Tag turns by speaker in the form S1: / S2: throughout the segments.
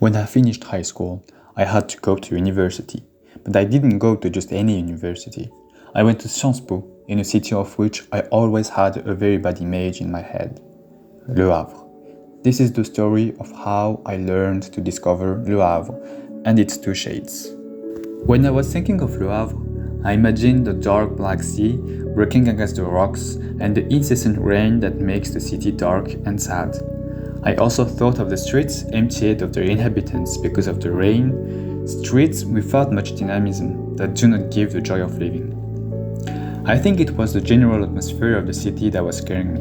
S1: When I finished high school, I had to go to university, but I didn't go to just any university. I went to Sciences Po, in a city of which I always had a very bad image in my head, Le Havre. This is the story of how I learned to discover Le Havre and its two shades. When I was thinking of Le Havre, I imagined the dark black sea breaking against the rocks and the incessant rain that makes the city dark and sad. I also thought of the streets emptied of their inhabitants because of the rain, streets without much dynamism that do not give the joy of living. I think it was the general atmosphere of the city that was scaring me.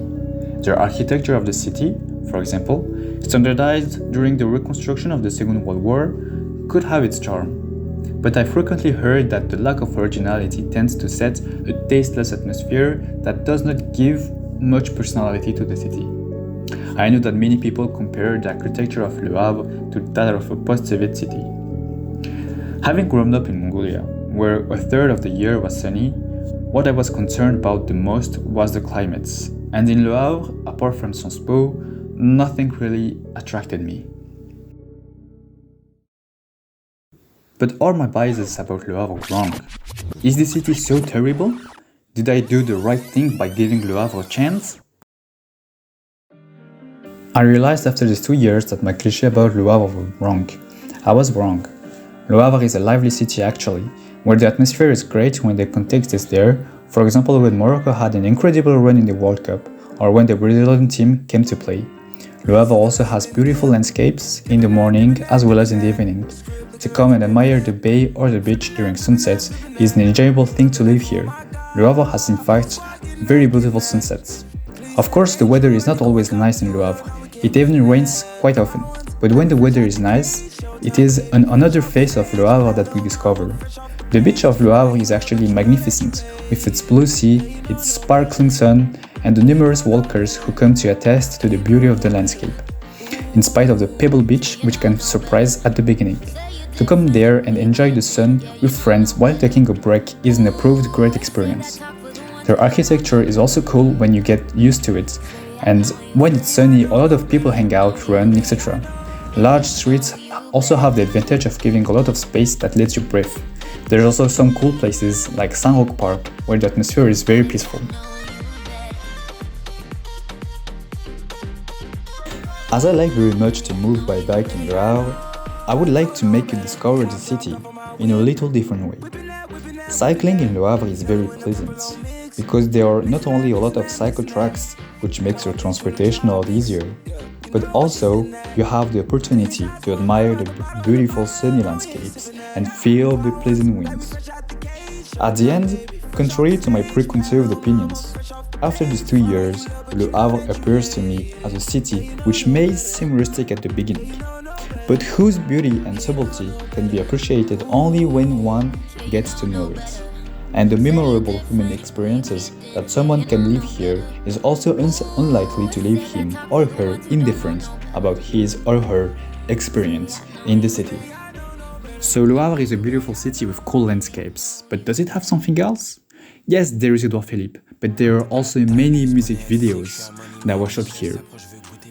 S1: The architecture of the city, for example, standardized during the reconstruction of the Second World War, could have its charm. But I frequently heard that the lack of originality tends to set a tasteless atmosphere that does not give much personality to the city. I know that many people compare the architecture of Le Havre to that of a post-Soviet city. Having grown up in Mongolia, where a third of the year was sunny, what I was concerned about the most was the climates. And in Le Havre, apart from Sciences Po, nothing really attracted me. But are my biases about Le Havre wrong? Is the city so terrible? Did I do the right thing by giving Le Havre a chance? I realized after these 2 years that my cliché about Le Havre was wrong. I was wrong. Le Havre is a lively city actually, where the atmosphere is great when the context is there, for example when Morocco had an incredible run in the World Cup, or when the Brazilian team came to play. Le Havre also has beautiful landscapes in the morning as well as in the evening. To come and admire the bay or the beach during sunsets is an enjoyable thing to live here. Le Havre has in fact very beautiful sunsets. Of course, the weather is not always nice in Le Havre. It even rains quite often, but when the weather is nice, it is another face of Le Havre that we discover. The beach of Le Havre is actually magnificent, with its blue sea, its sparkling sun, and the numerous walkers who come to attest to the beauty of the landscape. In spite of the pebble beach, which can surprise at the beginning. To come there and enjoy the sun with friends while taking a break is an approved great experience. Their architecture is also cool when you get used to it, and when it's sunny, a lot of people hang out, run, etc. Large streets also have the advantage of giving a lot of space that lets you breathe. There are also some cool places like Saint-Roch Park, where the atmosphere is very peaceful. As I like very much to move by bike in Le Havre, I would like to make you discover the city in a little different way. Cycling in Le Havre is very pleasant, because there are not only a lot of cycle tracks, which makes your transportation a lot easier, but also you have the opportunity to admire the beautiful sunny landscapes and feel the pleasant winds. At the end, contrary to my preconceived opinions, after these 2 years, Le Havre appears to me as a city which may seem rustic at the beginning, but whose beauty and subtlety can be appreciated only when one gets to know it. And the memorable human experiences that someone can live here is also unlikely to leave him or her indifferent about his or her experience in the city. So Le Havre is a beautiful city with cool landscapes, but does it have something else? Yes, there is Edouard Philippe, but there are also many music videos that were shot here.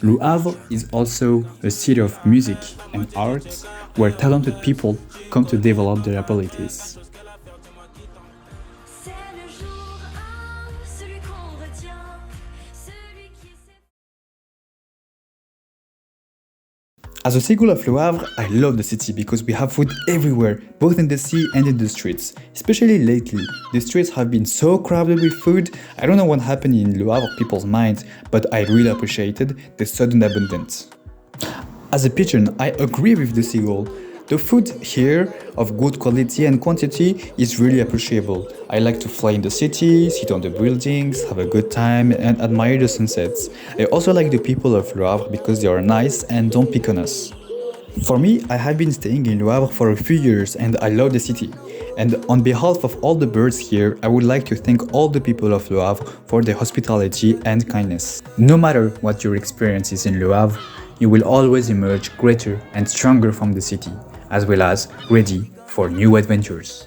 S1: Le Havre is also a city of music and art where talented people come to develop their abilities. As a seagull of Le Havre, I love the city because we have food everywhere, both in the sea and in the streets. Especially lately, the streets have been so crowded with food. I don't know what happened in Le Havre people's minds, but I really appreciated the sudden abundance. As a pigeon, I agree with the seagull. The food here, of good quality and quantity, is really appreciable. I like to fly in the city, sit on the buildings, have a good time and admire the sunsets. I also like the people of Le Havre because they are nice and don't pick on us. For me, I have been staying in Le Havre for a few years and I love the city. And on behalf of all the birds here, I would like to thank all the people of Le Havre for their hospitality and kindness. No matter what your experience is in Le Havre, you will always emerge greater and stronger from the city, as well as ready for new adventures.